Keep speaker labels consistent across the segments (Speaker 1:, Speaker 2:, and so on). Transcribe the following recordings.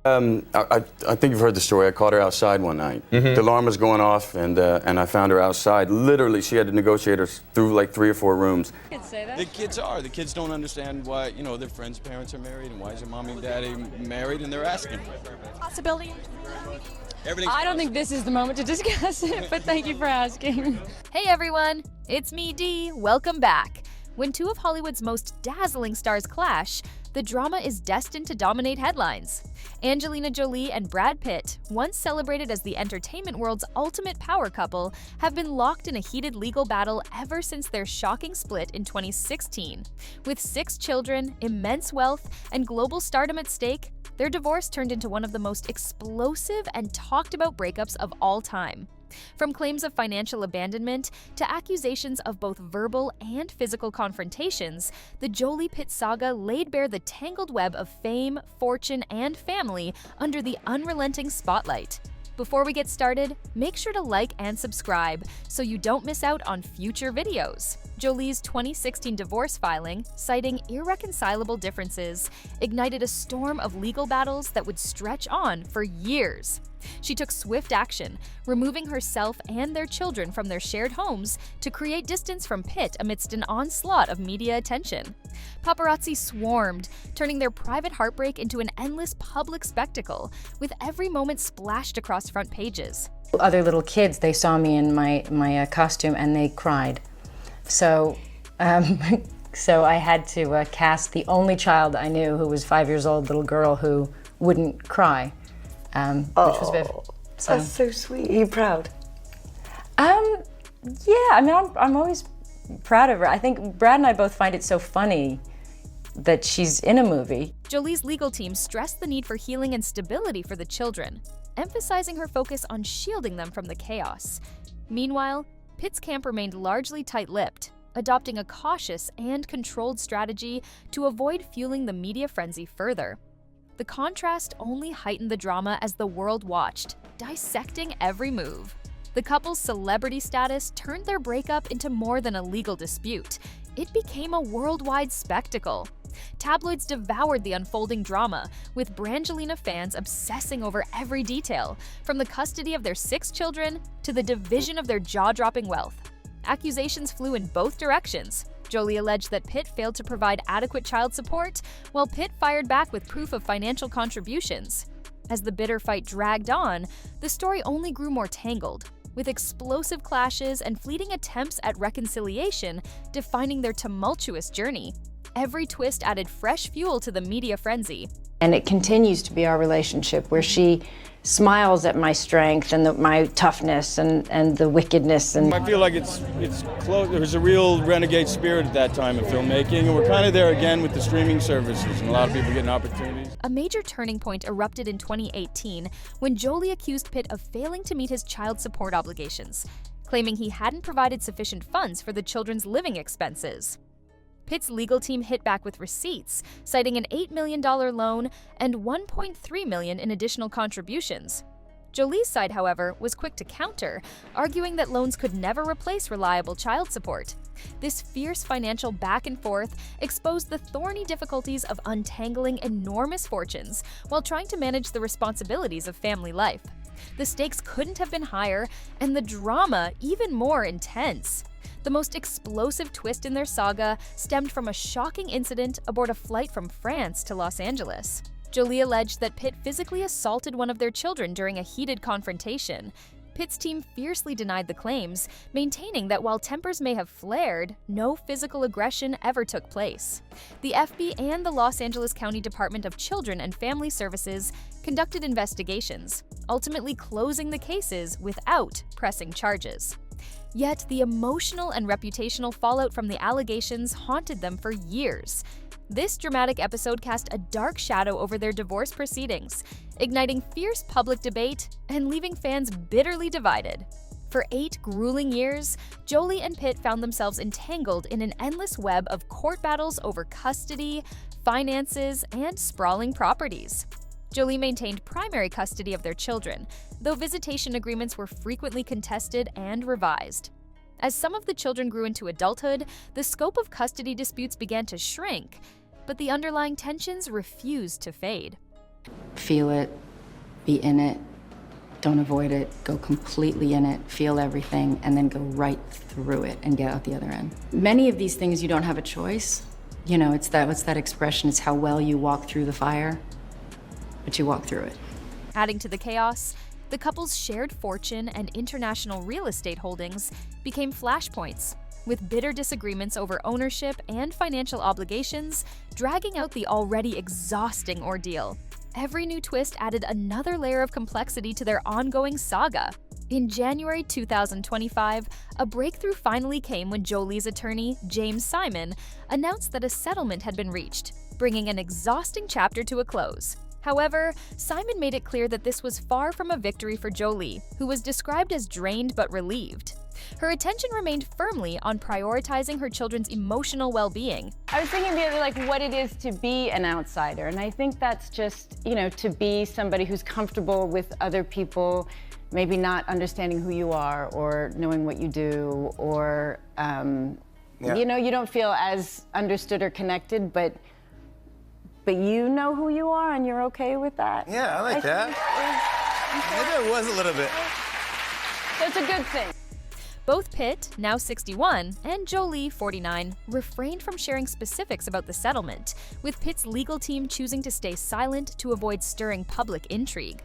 Speaker 1: I think you've heard the story. I caught her outside one night. The alarm was going off, and I found her outside. Literally, she had to negotiate her through like 3 or 4 rooms.
Speaker 2: Kids say that.
Speaker 3: The kids don't understand why, their friends' parents are married, and why is their mommy and daddy married, and they're asking.
Speaker 2: Possibility.
Speaker 3: I
Speaker 2: don't think this is the moment to discuss it, but thank you for asking.
Speaker 4: Hey everyone, it's me, Dee. Welcome back. When two of Hollywood's most dazzling stars clash, the drama is destined to dominate headlines. Angelina Jolie and Brad Pitt, once celebrated as the entertainment world's ultimate power couple, have been locked in a heated legal battle ever since their shocking split in 2016. With 6 children, immense wealth, and global stardom at stake, their divorce turned into one of the most explosive and talked about breakups of all time. From claims of financial abandonment to accusations of both verbal and physical confrontations, the Jolie-Pitt saga laid bare the tangled web of fame, fortune, and family under the unrelenting spotlight. Before we get started, make sure to like and subscribe so you don't miss out on future videos. Jolie's 2016 divorce filing, citing irreconcilable differences, ignited a storm of legal battles that would stretch on for years. She took swift action, removing herself and their children from their shared homes to create distance from Pitt amidst an onslaught of media attention. Paparazzi swarmed, turning their private heartbreak into an endless public spectacle, with every moment splashed across front pages.
Speaker 5: Other little kids, they saw me in my costume and they cried. So I had to cast the only child I knew who was 5 years old, little girl who wouldn't cry. Which was Viv. So.
Speaker 6: That's so sweet. Are you proud?
Speaker 5: Yeah, I mean, I'm always proud of her. I think Brad and I both find it so funny that she's in a movie.
Speaker 4: Jolie's legal team stressed the need for healing and stability for the children, emphasizing her focus on shielding them from the chaos. Meanwhile, Pitt's camp remained largely tight-lipped, adopting a cautious and controlled strategy to avoid fueling the media frenzy further. The contrast only heightened the drama as the world watched, dissecting every move. The couple's celebrity status turned their breakup into more than a legal dispute. It became a worldwide spectacle. Tabloids devoured the unfolding drama, with Brangelina fans obsessing over every detail, from the custody of their 6 children to the division of their jaw-dropping wealth. Accusations flew in both directions. Jolie alleged that Pitt failed to provide adequate child support, while Pitt fired back with proof of financial contributions. As the bitter fight dragged on, the story only grew more tangled, with explosive clashes and fleeting attempts at reconciliation defining their tumultuous journey. Every twist added fresh fuel to the media frenzy.
Speaker 5: And it continues to be our relationship where she smiles at my strength and my toughness and the wickedness. And
Speaker 3: I feel like it's close. There was a real renegade spirit at that time of filmmaking, and we're kind of there again with the streaming services and a lot of people getting opportunities.
Speaker 4: A major turning point erupted in 2018 when Jolie accused Pitt of failing to meet his child support obligations, claiming he hadn't provided sufficient funds for the children's living expenses. Pitt's legal team hit back with receipts, citing an $8 million loan and $1.3 million in additional contributions. Jolie's side, however, was quick to counter, arguing that loans could never replace reliable child support. This fierce financial back and forth exposed the thorny difficulties of untangling enormous fortunes while trying to manage the responsibilities of family life. The stakes couldn't have been higher, and the drama even more intense. The most explosive twist in their saga stemmed from a shocking incident aboard a flight from France to Los Angeles. Jolie alleged that Pitt physically assaulted one of their children during a heated confrontation. Pitt's team fiercely denied the claims, maintaining that while tempers may have flared, no physical aggression ever took place. The FB and the Los Angeles County Department of Children and Family Services conducted investigations, ultimately closing the cases without pressing charges. Yet the emotional and reputational fallout from the allegations haunted them for years. This dramatic episode cast a dark shadow over their divorce proceedings, igniting fierce public debate and leaving fans bitterly divided. For 8 grueling years, Jolie and Pitt found themselves entangled in an endless web of court battles over custody, finances, and sprawling properties. Jolie maintained primary custody of their children, though visitation agreements were frequently contested and revised. As some of the children grew into adulthood, the scope of custody disputes began to shrink, but the underlying tensions refused to fade.
Speaker 5: feel it, be in it, don't avoid it, go completely in it, feel everything, and then go right through it and get out the other end. Many of these things you don't have a choice. You know, what's that expression? It's how well you walk through the fire, but you walk through it.
Speaker 4: Adding to the chaos, the couple's shared fortune and international real estate holdings became flashpoints, with bitter disagreements over ownership and financial obligations dragging out the already exhausting ordeal. Every new twist added another layer of complexity to their ongoing saga. In January 2025, a breakthrough finally came when Jolie's attorney, James Simon, announced that a settlement had been reached, bringing an exhausting chapter to a close. However, Simon made it clear that this was far from a victory for Jolie, who was described as drained but relieved. Her attention remained firmly on prioritizing her children's emotional well-being.
Speaker 6: I was thinking the other, like, what it is to be an outsider, and I think that's just, you know, to be somebody who's comfortable with other people, maybe not understanding who you are or knowing what you do, or, you know, you don't feel as understood or connected, but you know who you are and you're okay with that.
Speaker 7: Yeah, I like that. Maybe I was a little bit.
Speaker 6: So it's a good thing.
Speaker 4: Both Pitt, now 61, and Jolie, 49, refrained from sharing specifics about the settlement, with Pitt's legal team choosing to stay silent to avoid stirring public intrigue.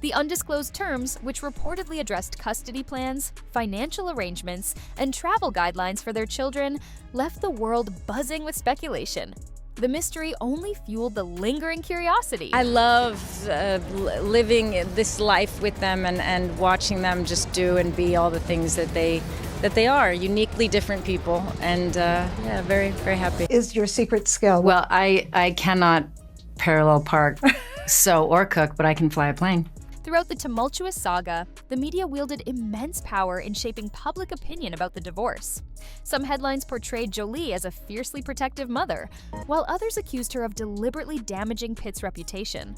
Speaker 4: The undisclosed terms, which reportedly addressed custody plans, financial arrangements, and travel guidelines for their children, left the world buzzing with speculation. The mystery only fueled the lingering curiosity.
Speaker 5: I love living this life with them and watching them just do and be all the things that they are, uniquely different people, and yeah, very, very happy.
Speaker 8: Is your secret skill?
Speaker 5: Well, I cannot parallel park or cook, but I can fly a plane.
Speaker 4: Throughout the tumultuous saga, the media wielded immense power in shaping public opinion about the divorce. Some headlines portrayed Jolie as a fiercely protective mother, while others accused her of deliberately damaging Pitt's reputation.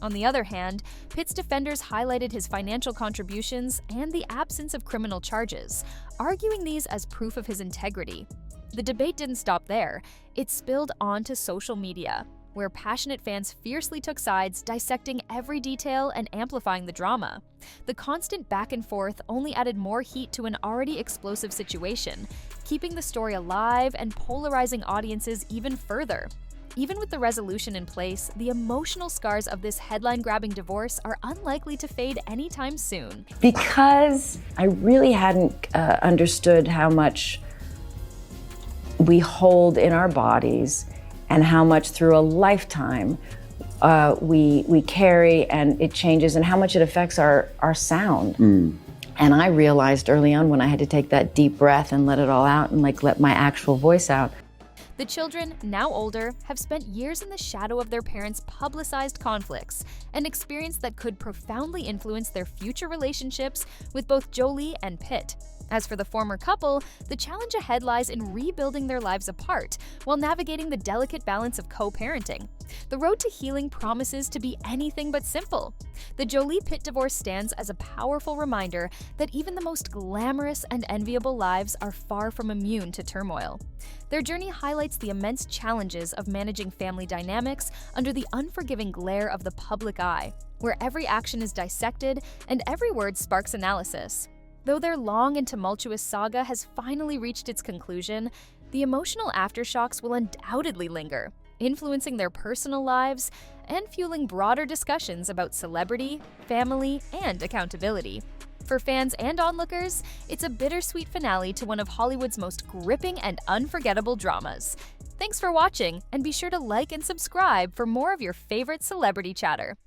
Speaker 4: On the other hand, Pitt's defenders highlighted his financial contributions and the absence of criminal charges, arguing these as proof of his integrity. The debate didn't stop there. It spilled onto social media, where passionate fans fiercely took sides, dissecting every detail and amplifying the drama. The constant back and forth only added more heat to an already explosive situation, keeping the story alive and polarizing audiences even further. Even with the resolution in place, the emotional scars of this headline-grabbing divorce are unlikely to fade anytime soon.
Speaker 5: Because I really hadn't understood how much we hold in our bodies and how much through a lifetime we carry, and it changes, and how much it affects our sound. And I realized early on when I had to take that deep breath and let it all out and like let my actual voice out.
Speaker 4: The children, now older, have spent years in the shadow of their parents' publicized conflicts, an experience that could profoundly influence their future relationships with both Jolie and Pitt. As for the former couple, the challenge ahead lies in rebuilding their lives apart while navigating the delicate balance of co-parenting. The road to healing promises to be anything but simple. The Jolie-Pitt divorce stands as a powerful reminder that even the most glamorous and enviable lives are far from immune to turmoil. Their journey highlights the immense challenges of managing family dynamics under the unforgiving glare of the public eye, where every action is dissected and every word sparks analysis. Though their long and tumultuous saga has finally reached its conclusion, the emotional aftershocks will undoubtedly linger, influencing their personal lives and fueling broader discussions about celebrity, family, and accountability. For fans and onlookers, it's a bittersweet finale to one of Hollywood's most gripping and unforgettable dramas. Thanks for watching, and be sure to like and subscribe for more of your favorite celebrity chatter.